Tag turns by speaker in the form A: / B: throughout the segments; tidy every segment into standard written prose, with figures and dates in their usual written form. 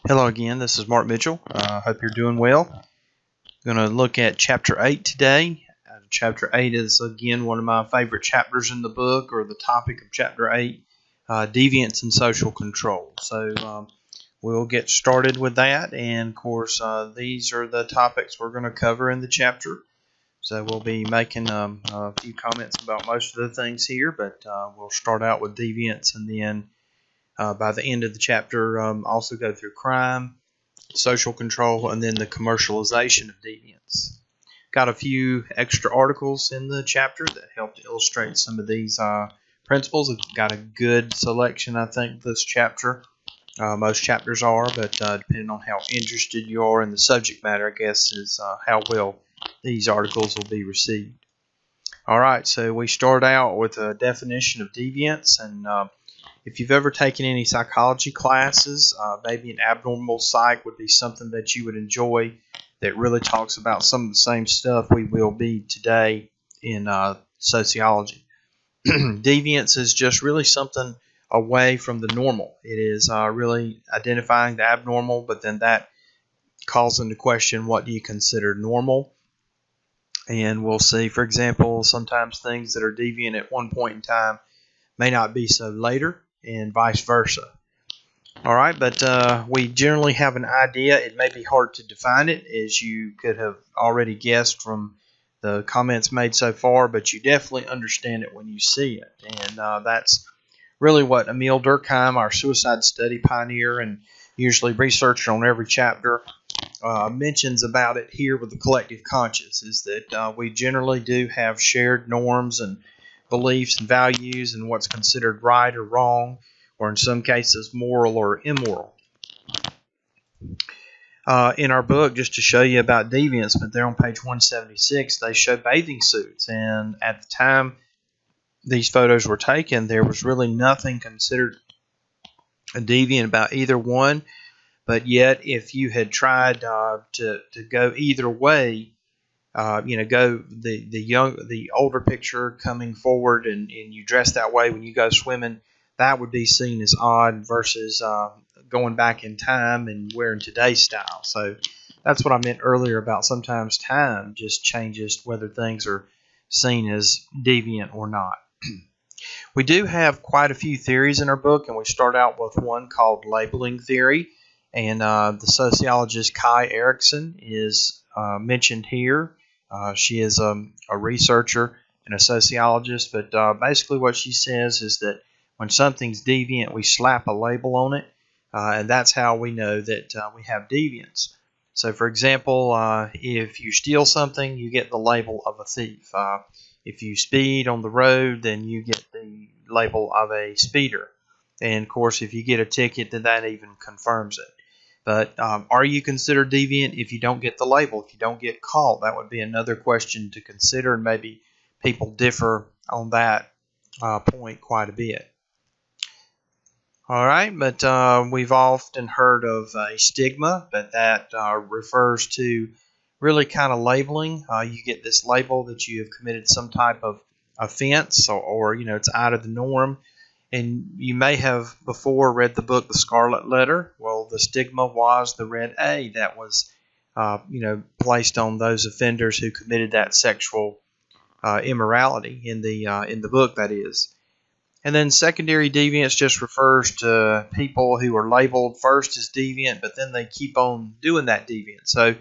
A: Hello again, this is Mark Mitchell. Hope you're doing well. I'm going to look at chapter 8 today. Chapter 8 is again one of my favorite chapters in the book, or the topic of chapter 8, deviance and social control. So we'll get started with that, and of course these are the topics we're going to cover in the chapter. So we'll be making a few comments about most of the things here, but we'll start out with deviance, and then by the end of the chapter, also go through crime, social control, and then the commercialization of deviance. Got a few extra articles in the chapter that help to illustrate some of these principles. I've got a good selection, I think, this chapter. Most chapters are, but depending on how interested you are in the subject matter, I guess, is how well these articles will be received. All right, so we start out with a definition of deviance, and if you've ever taken any psychology classes, maybe an abnormal psych would be something that you would enjoy, that really talks about some of the same stuff we will be today in sociology. Deviance is just really something away from the normal. It is really identifying the abnormal, but then that calls into question, what do you consider normal? And we'll see, for example, sometimes things that are deviant at one point in time may not be so later, and vice versa. All right, but we generally have an idea. It may be hard to define it, as you could have already guessed from the comments made so far, but you definitely understand it when you see it. And that's really what Emil Durkheim, our suicide study pioneer and usually researcher on every chapter, mentions about it here with the collective conscious, is that we generally do have shared norms and beliefs and values, and what's considered right or wrong, or in some cases moral or immoral. In our book, just to show you about deviance, but there on page 176, they show bathing suits, and at the time these photos were taken, there was really nothing considered deviant about either one, but yet if you had tried to go either way, go the older picture coming forward, and you dress that way when you go swimming, that would be seen as odd versus going back in time and wearing today's style. So that's what I meant earlier about sometimes time just changes whether things are seen as deviant or not. We do have quite a few theories in our book, and we start out with one called labeling theory, and the sociologist Kai Erikson is mentioned here. She is a researcher and a sociologist, but basically what she says is that when something's deviant, we slap a label on it, and that's how we know that we have deviance. So, for example, if you steal something, you get the label of a thief. If you speed on the road, then you get the label of a speeder. And, of course, if you get a ticket, then that even confirms it. But are you considered deviant if you don't get the label, if you don't get caught? That would be another question to consider, and maybe people differ on that point quite a bit. All right, but we've often heard of a stigma, but that refers to really kind of labeling. You get this label that you have committed some type of offense, or it's out of the norm. And you may have before read the book The Scarlet Letter. Well, the stigma was the red A that was, placed on those offenders who committed that sexual immorality in the book, that is. And then secondary deviance just refers to people who are labeled first as deviant, but then they keep on doing that deviant. So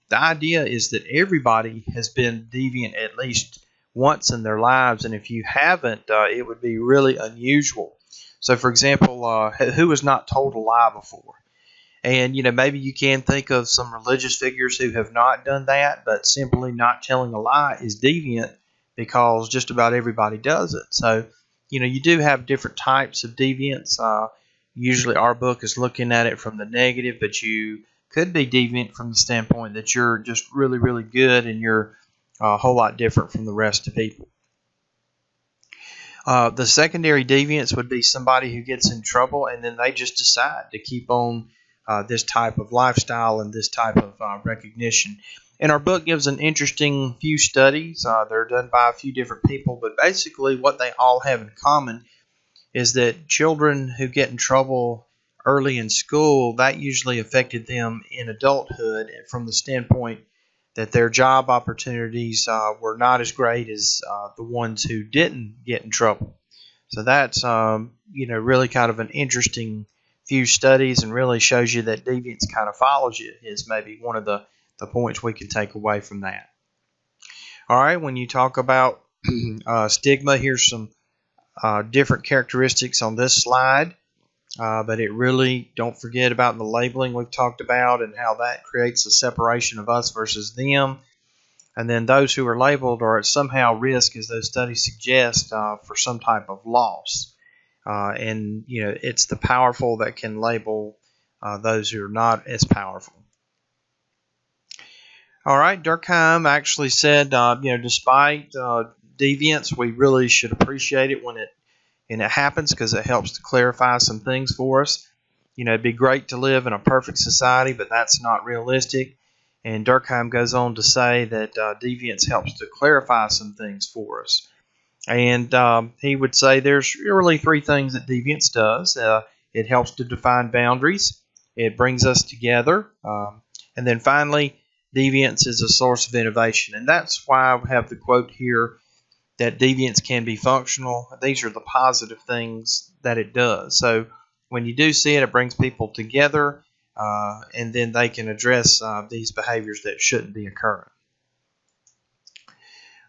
A: the idea is that everybody has been deviant at least once in their lives, and if you haven't, it would be really unusual. So, for example, who has not told a lie before? And, maybe you can think of some religious figures who have not done that, but simply not telling a lie is deviant because just about everybody does it. So, you do have different types of deviance. Usually our book is looking at it from the negative, but you could be deviant from the standpoint that you're just really, really good, and you're a whole lot different from the rest of people. The secondary deviance would be somebody who gets in trouble, and then they just decide to keep on this type of lifestyle and this type of recognition. And our book gives an interesting few studies. They're done by a few different people, but basically what they all have in common is that children who get in trouble early in school, that usually affected them in adulthood from the standpoint that their job opportunities were not as great as the ones who didn't get in trouble. So that's really kind of an interesting few studies, and really shows you that deviance kind of follows you, is maybe one of the points we can take away from that. All right, when you talk about stigma, here's some different characteristics on this slide. But it really, don't forget about the labeling we've talked about and how that creates a separation of us versus them. And then those who are labeled are at somehow risk, as those studies suggest, for some type of loss. And it's the powerful that can label those who are not as powerful. All right, Durkheim actually said, despite deviance, we really should appreciate it when it happens, because it helps to clarify some things for us. It'd be great to live in a perfect society, but that's not realistic. And Durkheim goes on to say that deviance helps to clarify some things for us. And he would say there's really three things that deviance does. It helps to define boundaries. It brings us together. And then finally, deviance is a source of innovation. And that's why I have the quote here that deviance can be functional. These are the positive things that it does. So when you do see it, it brings people together, and then they can address these behaviors that shouldn't be occurring.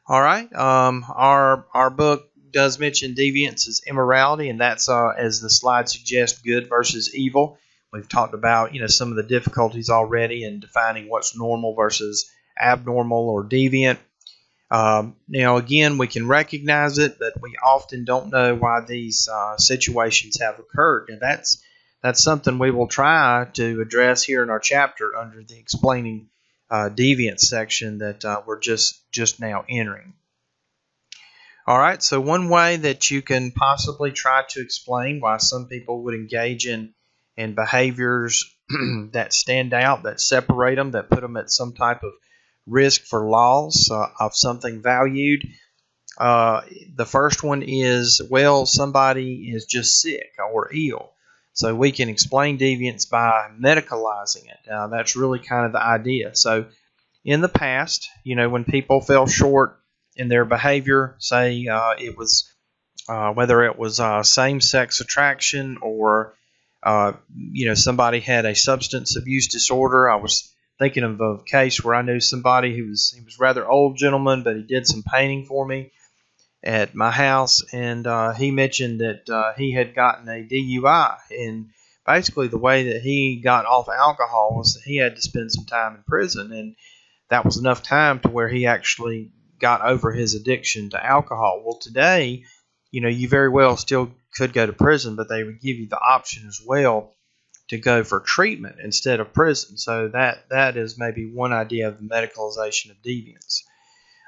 A: All right, our book does mention deviance as immorality, and that's, as the slide suggests, good versus evil. We've talked about some of the difficulties already in defining what's normal versus abnormal or deviant. Again, we can recognize it, but we often don't know why these situations have occurred. And that's something we will try to address here in our chapter under the explaining deviance section that we're just now entering. All right, so one way that you can possibly try to explain why some people would engage in behaviors that stand out, that separate them, that put them at some type of risk for loss of something valued. The first one is, somebody is just sick or ill. So we can explain deviance by medicalizing it. That's really kind of the idea. So in the past, when people fell short in their behavior, say it was whether it was same-sex attraction or somebody had a substance abuse disorder. I was thinking of a case where I knew somebody he was rather old gentleman, but he did some painting for me at my house, and he mentioned that he had gotten a DUI, and basically the way that he got off alcohol was that he had to spend some time in prison, and that was enough time to where he actually got over his addiction to alcohol. Well, today, you very well still could go to prison, but they would give you the option as well to go for treatment instead of prison. So that is maybe one idea of the medicalization of deviance.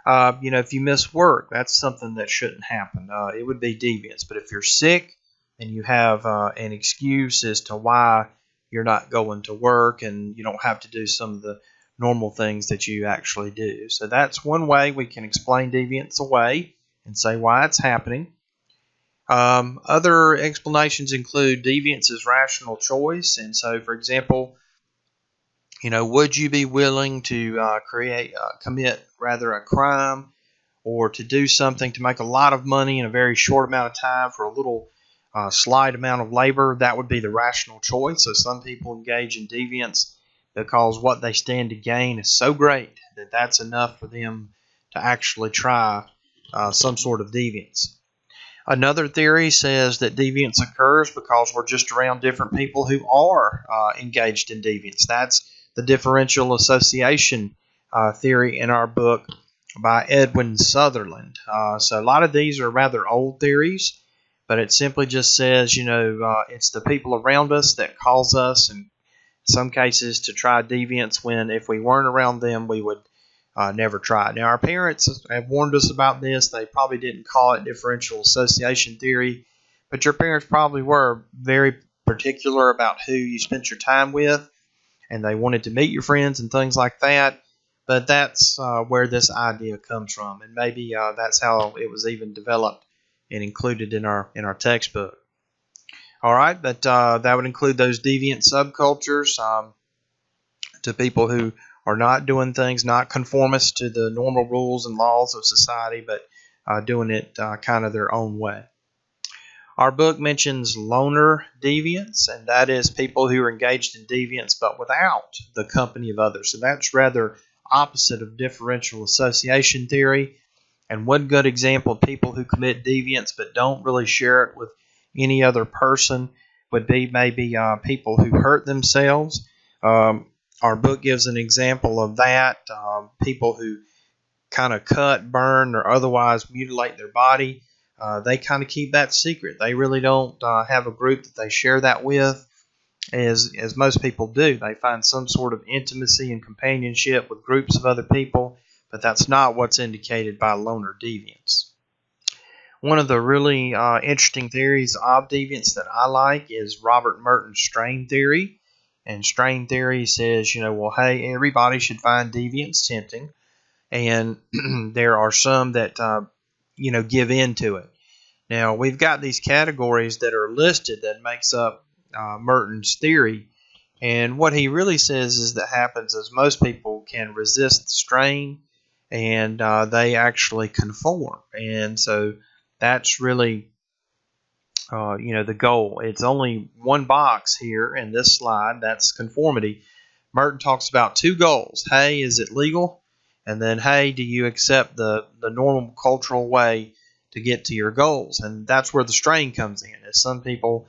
A: If you miss work, that's something that shouldn't happen. It would be deviance. But if you're sick and you have an excuse as to why you're not going to work, and you don't have to do some of the normal things that you actually do. So that's one way we can explain deviance away and say why it's happening. Other explanations include deviance as rational choice. And so, for example, would you be willing to commit a crime, or to do something to make a lot of money in a very short amount of time for a little slight amount of labor? That would be the rational choice. So some people engage in deviance because what they stand to gain is so great that that's enough for them to actually try some sort of deviance. Another theory says that deviance occurs because we're just around different people who are engaged in deviance. That's the differential association theory in our book by Edwin Sutherland. So a lot of these are rather old theories, but it simply just says, it's the people around us that cause us, in some cases, to try deviance, when if we weren't around them, we would never try it. Now, our parents have warned us about this. They probably didn't call it differential association theory, but your parents probably were very particular about who you spent your time with, and they wanted to meet your friends and things like that. But that's where this idea comes from, and maybe that's how it was even developed and included in our textbook. All right, but that would include those deviant subcultures, to people who are not doing things, not conformist to the normal rules and laws of society, but doing it kind of their own way. Our book mentions loner deviants, and that is people who are engaged in deviance but without the company of others. So that's rather opposite of differential association theory. And one good example of people who commit deviance but don't really share it with any other person would be maybe people who hurt themselves. Our book gives an example of that. People who kind of cut, burn, or otherwise mutilate their body. They kind of keep that secret. They really don't have a group that they share that with, as most people do. They find some sort of intimacy and companionship with groups of other people, but that's not what's indicated by loner deviance. One of the really interesting theories of deviance that I like is Robert Merton's strain theory. And strain theory says, well, hey, everybody should find deviance tempting, and there are some that give in to it. Now, we've got these categories that are listed that makes up Merton's theory, and what he really says is that happens is most people can resist the strain, and they actually conform, and so that's really the goal. It's only one box here in this slide, that's conformity. Merton talks about two goals. Hey, is it legal? And then, hey, do you accept the normal cultural way to get to your goals? And that's where the strain comes in. As some people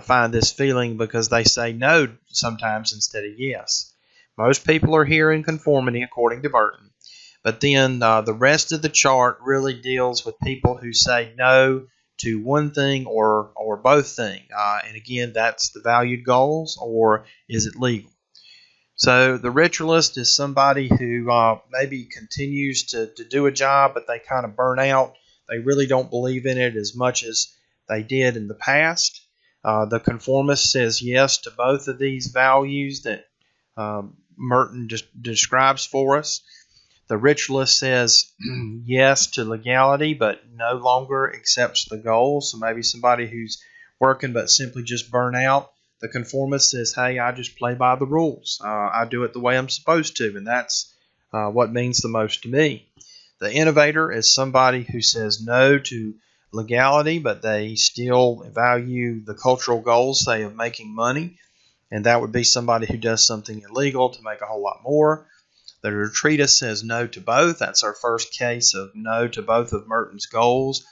A: find this feeling because they say no sometimes instead of yes. Most people are here in conformity according to Merton. But then the rest of the chart really deals with people who say no to one thing or both things. And again, that's the valued goals, or is it legal? So the ritualist is somebody who maybe continues to do a job, but they kind of burn out. They really don't believe in it as much as they did in the past. The conformist says yes to both of these values that Merton just describes for us. The ritualist says yes to legality, but no longer accepts the goals. So maybe somebody who's working but simply just burn out. The conformist says, hey, I just play by the rules. I do it the way I'm supposed to, and that's what means the most to me. The innovator is somebody who says no to legality, but they still value the cultural goals, say, of making money, and that would be somebody who does something illegal to make a whole lot more. The retreatist says no to both. That's our first case of no to both of Merton's goals.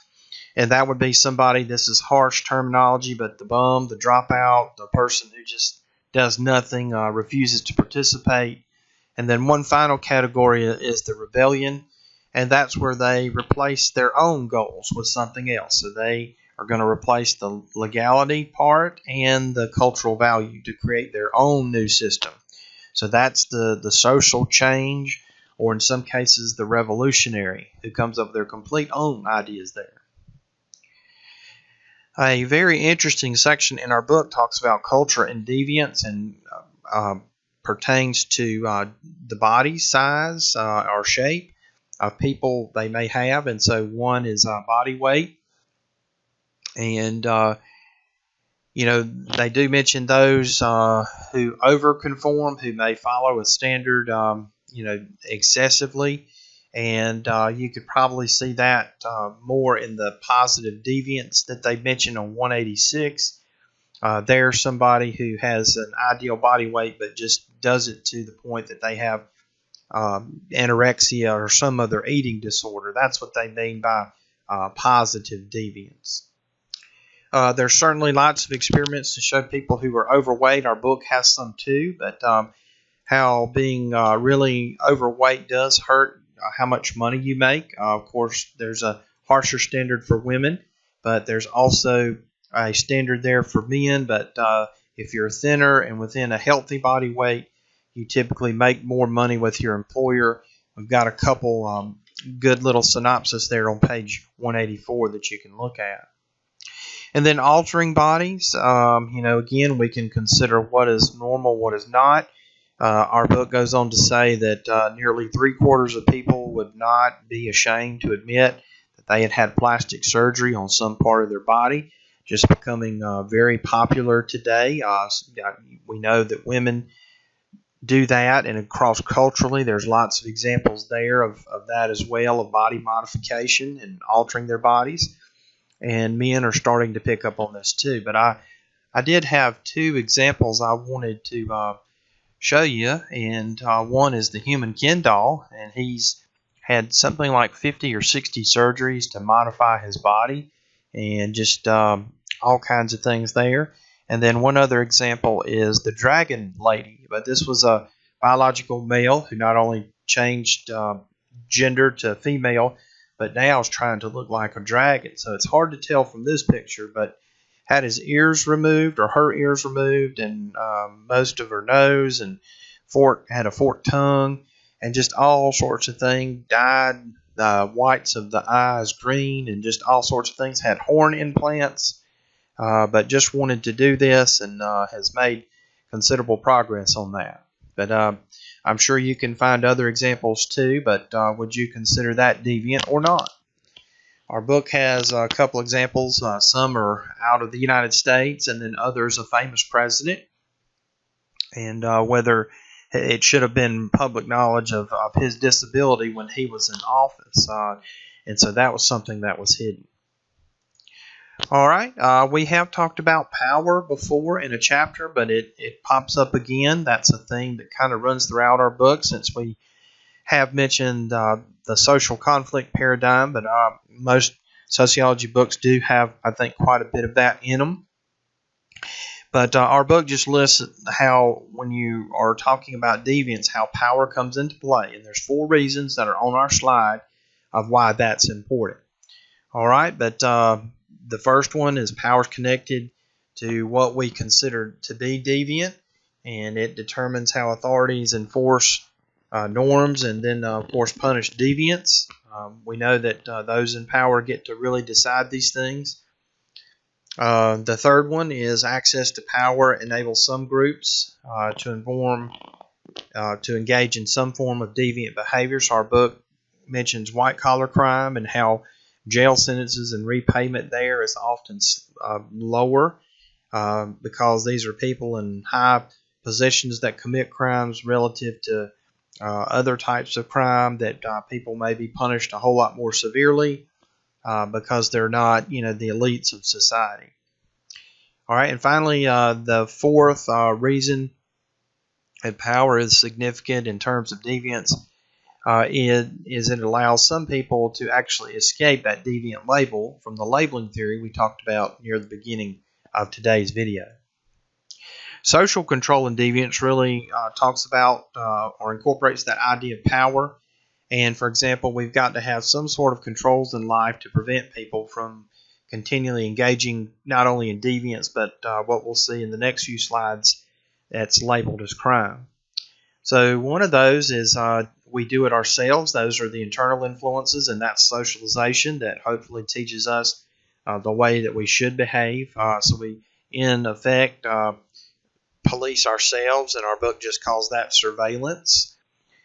A: And that would be somebody, this is harsh terminology, but the bum, the dropout, the person who just does nothing, refuses to participate. And then one final category is the rebellion, and that's where they replace their own goals with something else. So they are going to replace the legality part and the cultural value to create their own new system. So that's the social change, or in some cases the revolutionary, who comes up with their complete own ideas there. A very interesting section in our book talks about culture and deviance, and pertains to the body size or shape of people they may have. And so one is body weight. And, they do mention those who overconform, who may follow a standard, excessively. And you could probably see that more in the positive deviance that they mention on 186. There's somebody who has an ideal body weight but just does it to the point that they have anorexia or some other eating disorder. That's what they mean by positive deviance. There's certainly lots of experiments to show people who are overweight. Our book has some too, but how being really overweight does hurt how much money you make. Of course, there's a harsher standard for women, but there's also a standard there for men. But if you're thinner and within a healthy body weight, you typically make more money with your employer. We've got a couple good little synopsis there on page 184 that you can look at. And then altering bodies, again, we can consider what is normal, what is not. Our book goes on to say that nearly 3/4 of people would not be ashamed to admit that they had had plastic surgery on some part of their body. just becoming very popular today. We know that women do that, and cross culturally, there's lots of examples there of that as well, of body modification and altering their bodies. And men are starting to pick up on this too. But I did have two examples I wanted to show you, and one is the human Ken doll, and he's had something like 50 or 60 surgeries to modify his body, and just all kinds of things there. And then one other example is the dragon lady, but this was a biological male who not only changed gender to female, but now is trying to look like a dragon. So it's hard to tell from this picture, but had his ears removed, or her ears removed, and most of her nose, and had a forked tongue, and just all sorts of things. Dyed the whites of the eyes green, and just all sorts of things. Had horn implants, but just wanted to do this, and has made considerable progress on that. But I'm sure you can find other examples too, but would you consider that deviant or not? Our book has a couple examples. Some are out of the United States, and then others a famous president, and whether it should have been public knowledge of his disability when he was in office. And so that was something that was hidden. All right, we have talked about power before in a chapter, but it pops up again. That's a theme that kind of runs throughout our book, since we have mentioned the social conflict paradigm, but most sociology books do have, I think, quite a bit of that in them. But our book just lists how, when you are talking about deviance, how power comes into play. And there's 4 reasons that are on our slide of why that's important. All right, but the first one is power is connected to what we consider to be deviant, and it determines how authorities enforce norms, and then, of course, punish deviance. We know that those in power get to really decide these things. The third one is access to power enables some groups to engage in some form of deviant behavior. So our book mentions white-collar crime and how jail sentences and repayment there is often lower because these are people in high positions that commit crimes relative to other types of crime that people may be punished a whole lot more severely because they're not, the elites of society. All right, and finally, the fourth reason that power is significant in terms of deviance is it allows some people to actually escape that deviant label from the labeling theory we talked about near the beginning of today's video. Social control and deviance really talks about or incorporates that idea of power. And for example, we've got to have some sort of controls in life to prevent people from continually engaging not only in deviance, but what we'll see in the next few slides that's labeled as crime. So one of those is we do it ourselves. Those are the internal influences, and that's socialization that hopefully teaches us the way that we should behave. So we, in effect, police ourselves, and our book just calls that surveillance.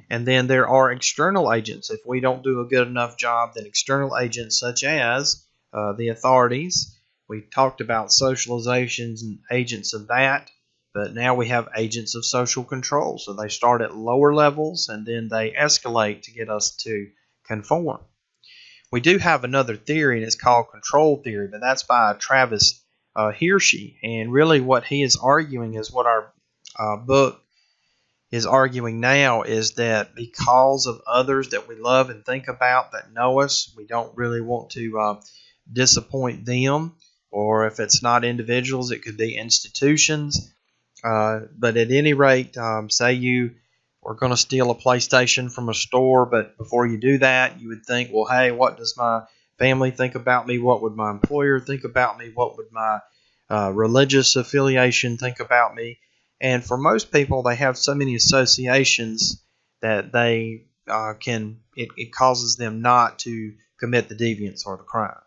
A: And then there are external agents. If we don't do a good enough job, then external agents such as the authorities. We talked about socializations and agents of that, but now we have agents of social control. So they start at lower levels and then they escalate to get us to conform. We do have another theory, and it's called control theory, but that's by Travis Hirschi. And really what he is arguing is what our book is arguing now, is that because of others that we love and think about that know us, we don't really want to disappoint them. Or if it's not individuals, it could be institutions. But at any rate, say you are going to steal a PlayStation from a store, but before you do that, you would think, well, hey, what does my family think about me? What would my employer think about me? What would my religious affiliation think about me? And for most people, they have so many associations that they it causes them not to commit the deviance or the crime.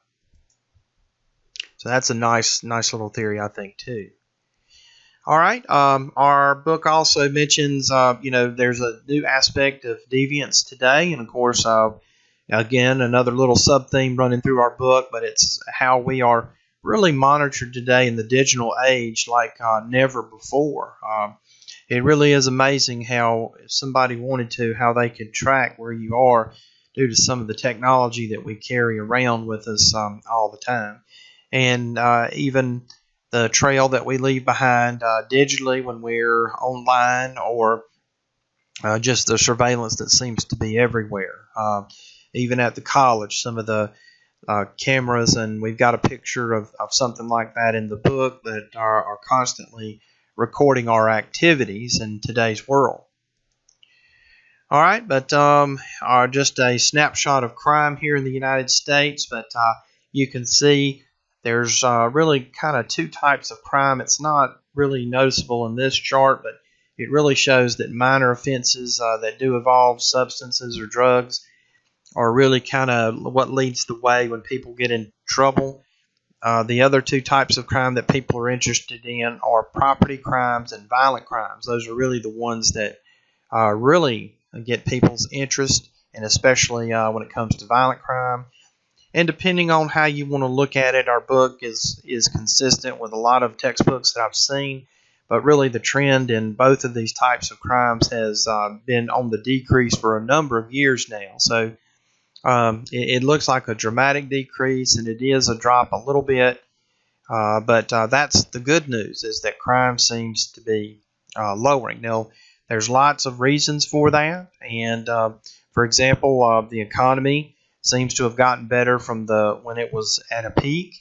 A: So that's a nice little theory, I think, too. All right. Our book also mentions, there's a new aspect of deviance today, and of course, again, another little sub-theme running through our book, but it's how we are really monitored today in the digital age like never before. It really is amazing how, if somebody wanted to, how they could track where you are due to some of the technology that we carry around with us all the time. And even the trail that we leave behind digitally when we're online, or just the surveillance that seems to be everywhere. Even at the college, some of the cameras, and we've got a picture of something like that in the book, that are constantly recording our activities in today's world. All right, but just a snapshot of crime here in the United States, but you can see there's really kind of two types of crime. It's not really noticeable in this chart, but it really shows that minor offenses that do involve substances or drugs are really kind of what leads the way when people get in trouble. The other two types of crime that people are interested in are property crimes and violent crimes. Those are really the ones that really get people's interest, and especially when it comes to violent crime. And depending on how you want to look at it, our book is consistent with a lot of textbooks that I've seen. But really the trend in both of these types of crimes has been on the decrease for a number of years now. So it looks like a dramatic decrease, and it is a drop a little bit. But that's the good news, is that crime seems to be lowering. Now, there's lots of reasons for that. And, for example, the economy seems to have gotten better from when it was at a peak.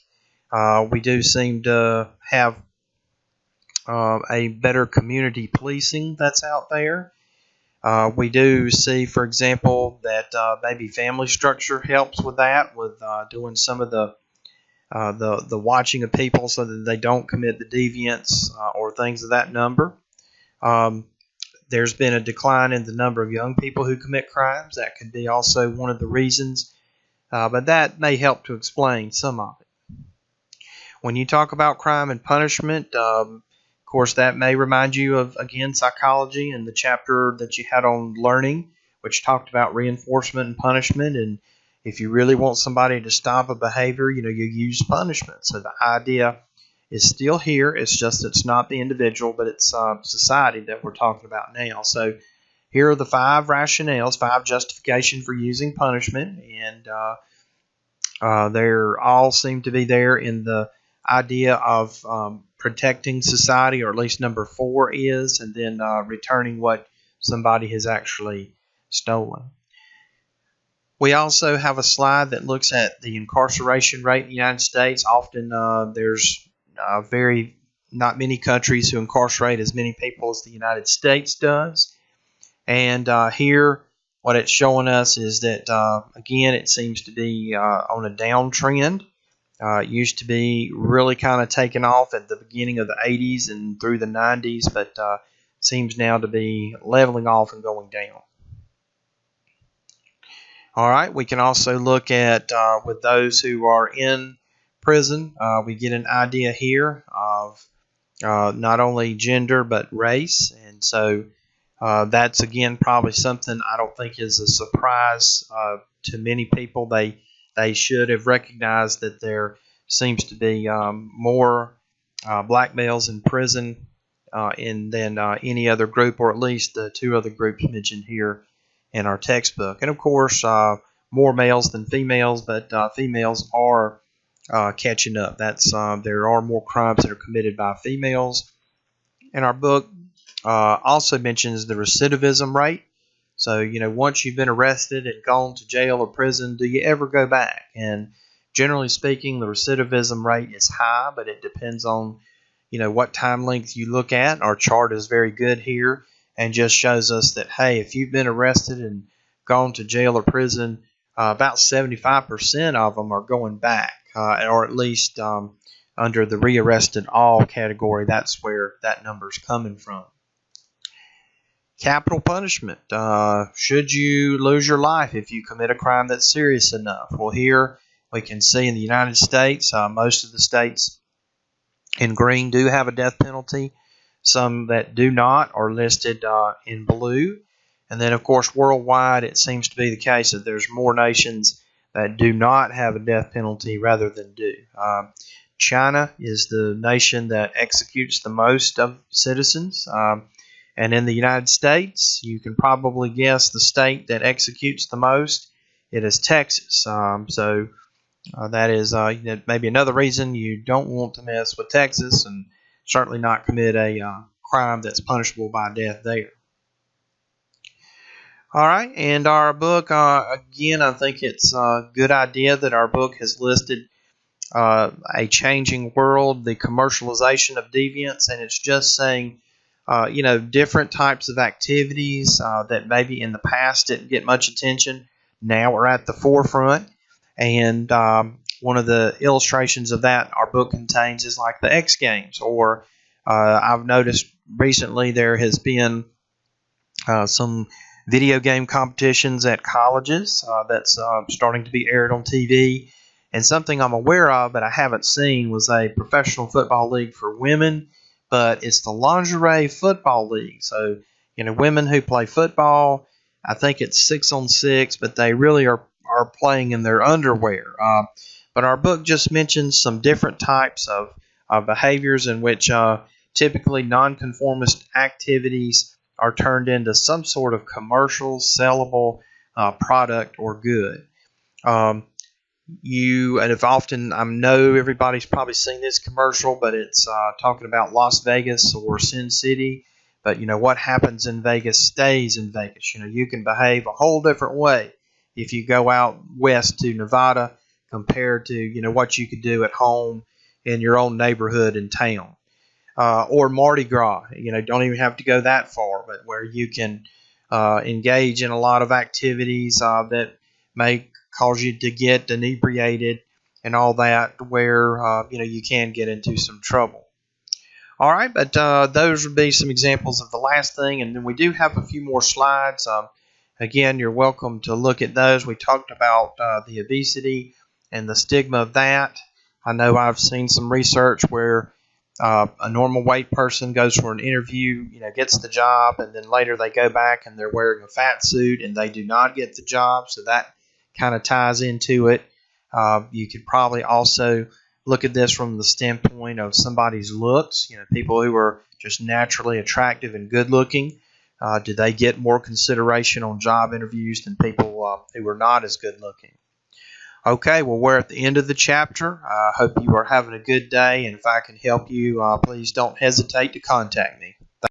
A: We do seem to have a better community policing that's out there. We do see, for example, that maybe family structure helps with that, with doing some of the watching of people so that they don't commit the deviance or things of that number. There's been a decline in the number of young people who commit crimes. That could be also one of the reasons, but that may help to explain some of it. When you talk about crime and punishment, of course, that may remind you of, again, psychology and the chapter that you had on learning, which talked about reinforcement and punishment. And if you really want somebody to stop a behavior, you use punishment. So the idea is still here. It's just it's not the individual, but it's society that we're talking about now. So here are the 5 rationales, 5 justifications for using punishment, and they all seem to be there in the idea of protecting society, or at least number 4 is, and then returning what somebody has actually stolen. We also have a slide that looks at the incarceration rate in the United States. Often there's not many countries who incarcerate as many people as the United States does. And here, what it's showing us is that, again, it seems to be on a downtrend. It used to be really kind of taken off at the beginning of the 80s and through the 90s, but seems now to be leveling off and going down. All right, we can also look at, with those who are in prison, we get an idea here of not only gender but race. And so that's, again, probably something I don't think is a surprise to many people. They should have recognized that there seems to be more black males in prison than any other group, or at least the 2 other groups mentioned here in our textbook. And of course, more males than females, but females are catching up. There are more crimes that are committed by females. And our book also mentions the recidivism rate. So, once you've been arrested and gone to jail or prison, do you ever go back? And generally speaking, the recidivism rate is high, but it depends on, what time length you look at. Our chart is very good here and just shows us that, hey, if you've been arrested and gone to jail or prison, about 75% of them are going back, or at least under the rearrested all category. That's where that number's coming from. Capital punishment. Should you lose your life if you commit a crime that's serious enough? Well, here we can see in the United States, most of the states in green do have a death penalty. Some that do not are listed in blue. And then, of course, worldwide, it seems to be the case that there's more nations that do not have a death penalty rather than do. China is the nation that executes the most of citizens. And in the United States, you can probably guess the state that executes the most. It is Texas. That is maybe another reason you don't want to mess with Texas, and certainly not commit a crime that's punishable by death there. All right, and our book, again, I think it's a good idea that our book has listed a changing world, the commercialization of deviance, and it's just saying, different types of activities that maybe in the past didn't get much attention, now are at the forefront. And one of the illustrations of that our book contains is like the X Games, or I've noticed recently there has been some video game competitions at colleges that's starting to be aired on TV. And something I'm aware of but I haven't seen was a professional football league for women, but it's the Lingerie Football League. So, women who play football, I think it's 6-on-6, but they really are playing in their underwear. But our book just mentions some different types of behaviors in which typically nonconformist activities are turned into some sort of commercial, sellable product or good. And if often, I know everybody's probably seen this commercial, but it's talking about Las Vegas or Sin City. But what happens in Vegas stays in Vegas. You can behave a whole different way if you go out west to Nevada compared to what you could do at home in your own neighborhood and town. Or Mardi Gras, don't even have to go that far, but where you can engage in a lot of activities that may cause you to get inebriated and all that, where you can get into some trouble. All right, but those would be some examples of the last thing, and then we do have a few more slides. Again, you're welcome to look at those. We talked about the obesity and the stigma of that. I know I've seen some research where a normal weight person goes for an interview, gets the job, and then later they go back and they're wearing a fat suit and they do not get the job. So that kind of ties into it. You could probably also look at this from the standpoint of somebody's looks. People who are just naturally attractive and good looking, do they get more consideration on job interviews than people who are not as good looking? Okay, well, we're at the end of the chapter. I hope you are having a good day, and if I can help you, please don't hesitate to contact me.